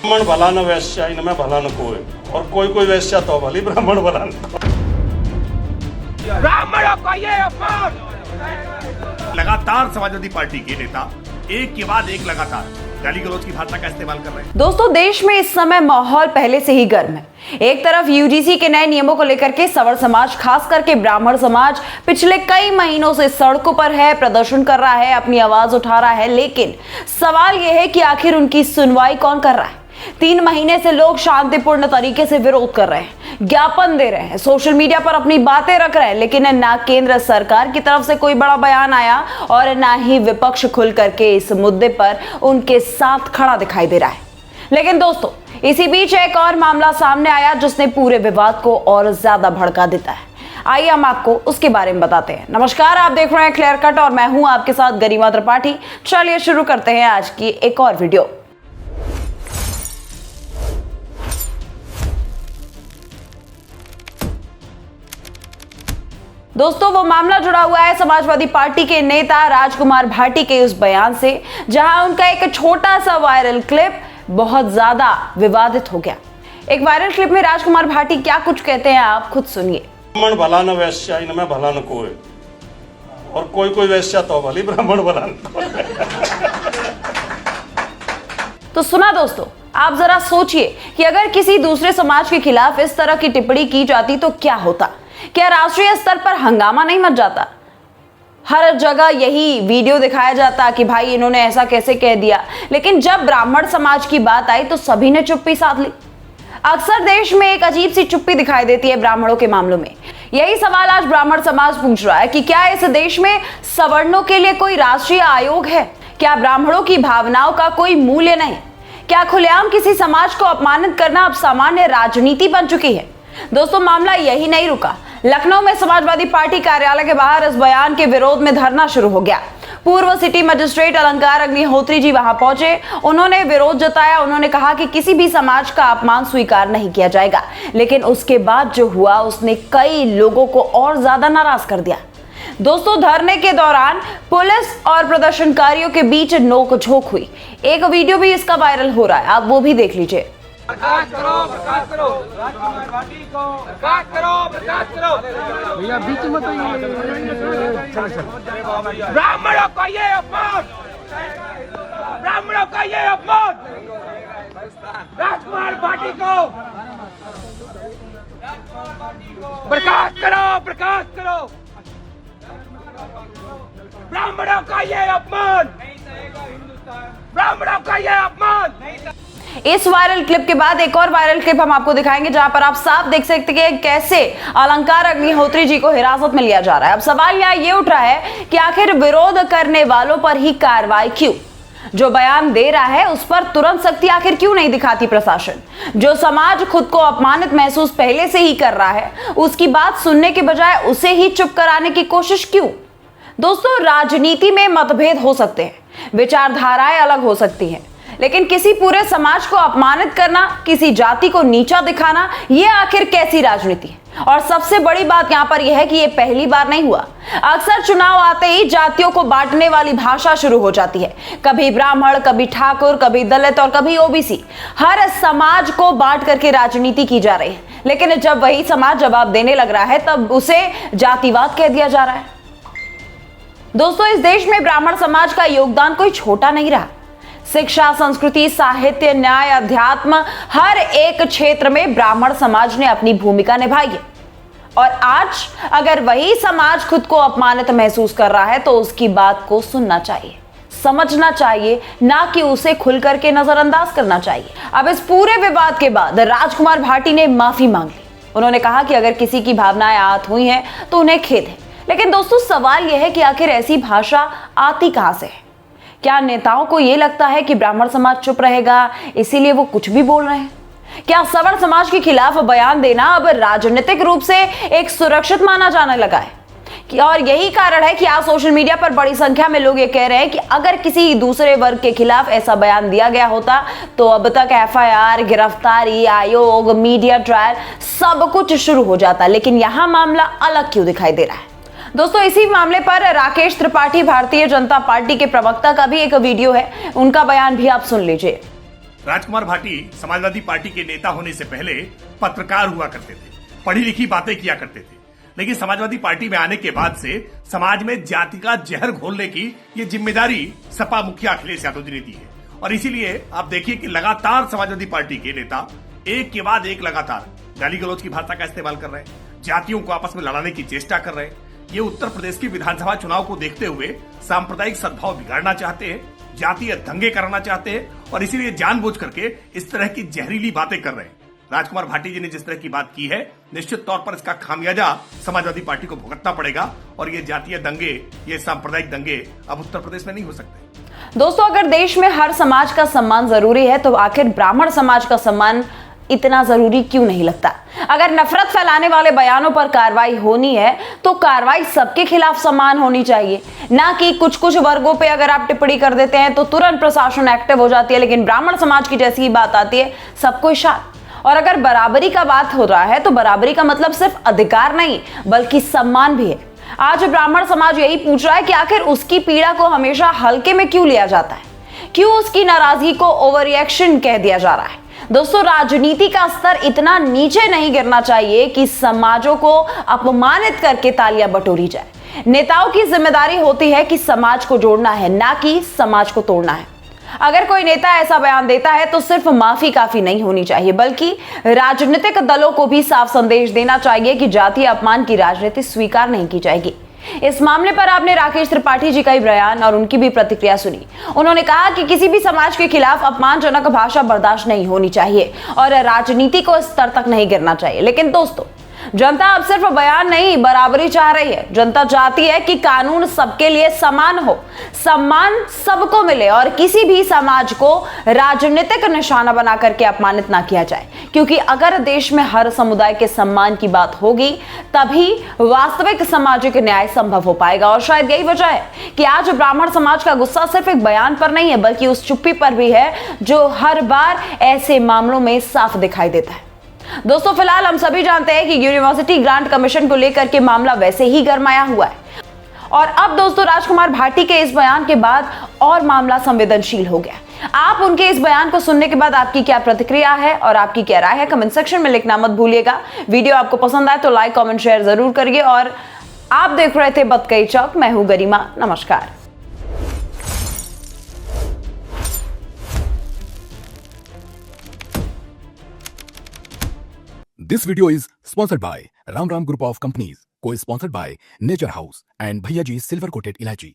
ब्राह्मण भला न वैश्या इनमें भला न कोई, और कोई वैश्या तो भली ब्राह्मण भला न कोई। ब्राह्मणों का ये अपमान। लगातार समाजवादी पार्टी के नेता एक के बाद एक लगातार गाली गलौज की भाषा का इस्तेमाल कर रहे हैं। दोस्तों, देश में इस समय माहौल पहले से ही गर्म है। एक तरफ यूजीसी के नए नियमों को लेकर के सवर्ण समाज, खास करके ब्राह्मण समाज पिछले कई महीनों से सड़कों पर है, प्रदर्शन कर रहा है, अपनी आवाज उठा रहा है। लेकिन सवाल यह है कि आखिर उनकी सुनवाई कौन कर रहा है। 3 महीने से लोग शांतिपूर्ण तरीके से विरोध कर रहे हैं, ज्ञापन दे रहे हैं, सोशल मीडिया पर अपनी बातें रख रहे हैं, लेकिन ना केंद्र सरकार की तरफ से कोई बड़ा बयान आया और ना ही विपक्ष खुल करके इस मुद्दे पर उनके साथ खड़ा दिखाई दे रहा है। लेकिन दोस्तों, इसी बीच एक और मामला सामने आया जिसने पूरे विवाद को और ज्यादा भड़का देता है। आइए हम आपको उसके बारे में बताते हैं। नमस्कार, आप देख रहे हैं क्लियर कट और मैं हूं आपके साथ गरिमा त्रिपाठी। चलिए शुरू करते हैं आज की एक और वीडियो। दोस्तों, वो मामला जुड़ा हुआ है समाजवादी पार्टी के नेता राजकुमार भाटी के उस बयान से, जहां उनका एक छोटा सा वायरल क्लिप बहुत ज्यादा विवादित हो गया। एक वायरल क्लिप में राजकुमार भाटी क्या कुछ कहते हैं, आप खुद सुनिए। ब्राह्मण भला न वैश्या इनमें भला न कोई, और कोई वैश्या तो भली ब्राह्मण भला न कोई। तो सुना दोस्तों, आप जरा सोचिए कि अगर किसी दूसरे समाज के खिलाफ इस तरह की टिप्पणी की जाती तो क्या होता। क्या राष्ट्रीय स्तर पर हंगामा नहीं मच जाता? हर जगह यही वीडियो दिखाया जाता कि भाई इन्होंने ऐसा कैसे कह दिया। लेकिन जब ब्राह्मण समाज की बात आई तो सभी ने चुप्पी साध ली। अक्सर देश में एक अजीब सी चुप्पी दिखाई देती है ब्राह्मणों के मामलों में। यही सवाल आज ब्राह्मण समाज पूछ रहा है कि क्या इस देश में सवर्णों के लिए कोई राष्ट्रीय आयोग है? क्या ब्राह्मणों की भावनाओं का कोई मूल्य नहीं? क्या खुलेआम किसी समाज को अपमानित करना अब सामान्य राजनीति बन चुकी है? दोस्तों, मामला यही नहीं रुका। लखनऊ में समाजवादी पार्टी कार्यालय के बाहर इस बयान के विरोध में धरना शुरू हो गया। पूर्व सिटी मजिस्ट्रेट अलंकार अग्निहोत्री जी वहां पहुंचे। उन्होंने विरोध जताया। उन्होंने कहा कि किसी भी समाज का अपमान स्वीकार नहीं किया जाएगा। लेकिन उसके बाद जो हुआ उसने कई लोगों को और ज्यादा नाराज कर दिया। दोस्तों, धरने के दौरान पुलिस और प्रदर्शनकारियों के बीच नोकझोंक हुई। एक वीडियो भी इसका वायरल हो रहा है, आप वो भी देख लीजिए। बर्खास्त करो राजकुमार भाटी को, बर्खास्त करो भैया, बीच में तो ये ब्राह्मणों का ये अपमान, ब्राह्मणों का ये अपमान। राजकुमार भाटी को बर्खास्त करो ब्राह्मणों का ये अपमान, ब्राह्मणों का ये अपमान। इस वायरल क्लिप के बाद एक और वायरल क्लिप हम आपको दिखाएंगे, जहां पर आप साफ देख सकते हैं कैसे अलंकार अग्निहोत्री जी को हिरासत में लिया जा रहा है। अब सवाल यहाँ ये उठ रहा है कि आखिर विरोध करने वालों पर ही कार्रवाई क्यों? जो बयान दे रहा है उस पर तुरंत सख्ती आखिर क्यों नहीं दिखाती प्रशासन? जो समाज खुद को अपमानित महसूस पहले से ही कर रहा है, उसकी बात सुनने के बजाय उसे ही चुप कराने की कोशिश क्यों? दोस्तों, राजनीति में मतभेद हो सकते हैं, विचारधाराएं अलग हो सकती हैं, लेकिन किसी पूरे समाज को अपमानित करना, किसी जाति को नीचा दिखाना, यह आखिर कैसी राजनीति है? और सबसे बड़ी बात यहां पर यह है कि यह पहली बार नहीं हुआ। अक्सर चुनाव आते ही जातियों को बांटने वाली भाषा शुरू हो जाती है। कभी ब्राह्मण, कभी ठाकुर, कभी दलित और कभी ओबीसी। हर समाज को बांट करके राजनीति की जा रही है। लेकिन जब वही समाज जवाब देने लग रहा है तब उसे जातिवाद कह दिया जा रहा है। दोस्तों, इस देश में ब्राह्मण समाज का योगदान कोई छोटा नहीं रहा। शिक्षा, संस्कृति, साहित्य, न्याय, अध्यात्म, हर एक क्षेत्र में ब्राह्मण समाज ने अपनी भूमिका निभाई है। और आज अगर वही समाज खुद को अपमानित महसूस कर रहा है तो उसकी बात को सुनना चाहिए, समझना चाहिए, ना कि उसे खुल करके नजरअंदाज करना चाहिए। अब इस पूरे विवाद के बाद राजकुमार भाटी ने माफी मांग ली। उन्होंने कहा कि अगर किसी की भावनाएं आहत हुई हैं तो उन्हें खेद है। लेकिन दोस्तों, सवाल यह है कि आखिर ऐसी भाषा आती कहां से है? क्या नेताओं को यह लगता है कि ब्राह्मण समाज चुप रहेगा, इसीलिए वो कुछ भी बोल रहे हैं? क्या सवर्ण समाज के खिलाफ बयान देना अब राजनीतिक रूप से एक सुरक्षित माना जाने लगा है? और यही कारण है कि आज सोशल मीडिया पर बड़ी संख्या में लोग ये कह रहे हैं कि अगर किसी दूसरे वर्ग के खिलाफ ऐसा बयान दिया गया होता तो अब तक एफआईआर, गिरफ्तारी, आयोग, मीडिया ट्रायल सब कुछ शुरू हो जाता। लेकिन यहां मामला अलग क्यों दिखाई दे रहा है? दोस्तों, इसी मामले पर राकेश त्रिपाठी, भारतीय जनता पार्टी के प्रवक्ता, का भी एक वीडियो है, उनका बयान भी आप सुन लीजिए। राजकुमार भाटी समाजवादी पार्टी के नेता होने से पहले पत्रकार हुआ करते थे, पढ़ी लिखी बातें किया करते थे। लेकिन समाजवादी पार्टी में आने के बाद से समाज में जाति का जहर घोलने की ये जिम्मेदारी सपा मुखिया अखिलेश यादव जी ने दी है। और इसीलिए आप देखिए कि लगातार समाजवादी पार्टी के नेता एक के बाद एक लगातार गाली गलौज की भाषा का इस्तेमाल कर रहे हैं, जातियों को आपस में लड़ाने की चेष्टा कर रहे हैं। ये उत्तर प्रदेश के विधानसभा चुनाव को देखते हुए सांप्रदायिक सद्भाव बिगाड़ना चाहते हैं, जातीय दंगे कराना चाहते हैं और इसीलिए जानबूझ करके इस तरह की जहरीली बातें कर रहे हैं। राजकुमार भाटी जी ने जिस तरह की बात की है, निश्चित तौर पर इसका खामियाजा समाजवादी पार्टी को भुगतना पड़ेगा और ये जातीय दंगे, ये सांप्रदायिक दंगे अब उत्तर प्रदेश में नहीं हो सकते। दोस्तों, अगर देश में हर समाज का सम्मान जरूरी है तो आखिर ब्राह्मण समाज का सम्मान इतना जरूरी क्यों नहीं लगता? अगर नफरत फैलाने वाले बयानों पर कार्रवाई होनी है तो कार्रवाई सबके खिलाफ समान होनी चाहिए, ना कि कुछ कुछ वर्गों पे अगर आप टिप्पणी कर देते हैं तो तुरंत प्रशासन एक्टिव हो जाती है, लेकिन ब्राह्मण समाज की जैसी ही बात आती है सबको शांत। और अगर बराबरी का बात हो रहा है तो बराबरी का मतलब सिर्फ अधिकार नहीं बल्कि सम्मान भी है। आज ब्राह्मण समाज यही पूछ रहा है कि आखिर उसकी पीड़ा को हमेशा हल्के में क्यों लिया जाता है, क्यों उसकी नाराजगी को ओवर रिएक्शन कह दिया जा रहा है। दोस्तों, राजनीति का स्तर इतना नीचे नहीं गिरना चाहिए कि समाजों को अपमानित करके तालियां बटोरी जाए। नेताओं की जिम्मेदारी होती है कि समाज को जोड़ना है, ना कि समाज को तोड़ना है। अगर कोई नेता ऐसा बयान देता है तो सिर्फ माफी काफी नहीं होनी चाहिए, बल्कि राजनीतिक दलों को भी साफ संदेश देना चाहिए कि जातीय अपमान की राजनीति स्वीकार नहीं की जाएगी। इस मामले पर आपने राकेश त्रिपाठी जी का ही बयान और उनकी भी प्रतिक्रिया सुनी। उन्होंने कहा कि किसी भी समाज के खिलाफ अपमानजनक भाषा बर्दाश्त नहीं होनी चाहिए और राजनीति को इस स्तर तक नहीं गिरना चाहिए। लेकिन दोस्तों, जनता अब सिर्फ बयान नहीं बराबरी चाह रही है। जनता चाहती है कि कानून सबके लिए समान हो, सम्मान सबको मिले और किसी भी समाज को राजनीतिक निशाना बना करके अपमानित ना किया जाए। क्योंकि अगर देश में हर समुदाय के सम्मान की बात होगी तभी वास्तविक सामाजिक न्याय संभव हो पाएगा। और शायद यही वजह है कि आज ब्राह्मण समाज का गुस्सा सिर्फ एक बयान पर नहीं है बल्कि उस चुप्पी पर भी है जो हर बार ऐसे मामलों में साफ दिखाई देता है। दोस्तों, फिलहाल हम सभी जानते हैं कि यूनिवर्सिटी ग्रांट कमीशन को लेकर के मामला वैसे ही गरमाया हुआ है और अब दोस्तों राजकुमार भाटी के इस बयान के बाद और मामला संवेदनशील हो गया। आप उनके इस बयान को सुनने के बाद आपकी क्या प्रतिक्रिया है और आपकी क्या राय है, कमेंट सेक्शन में लिखना मत भूलिएगा। वीडियो आपको पसंद आए तो लाइक, कमेंट, शेयर जरूर करिए। और आप देख रहे थे बतकई चौक, मैं हूं गरिमा। नमस्कार। This video is sponsored by Ram Ram Group of Companies, co-sponsored by Nature House and Bhaiya Ji Silver Coated Ilachi.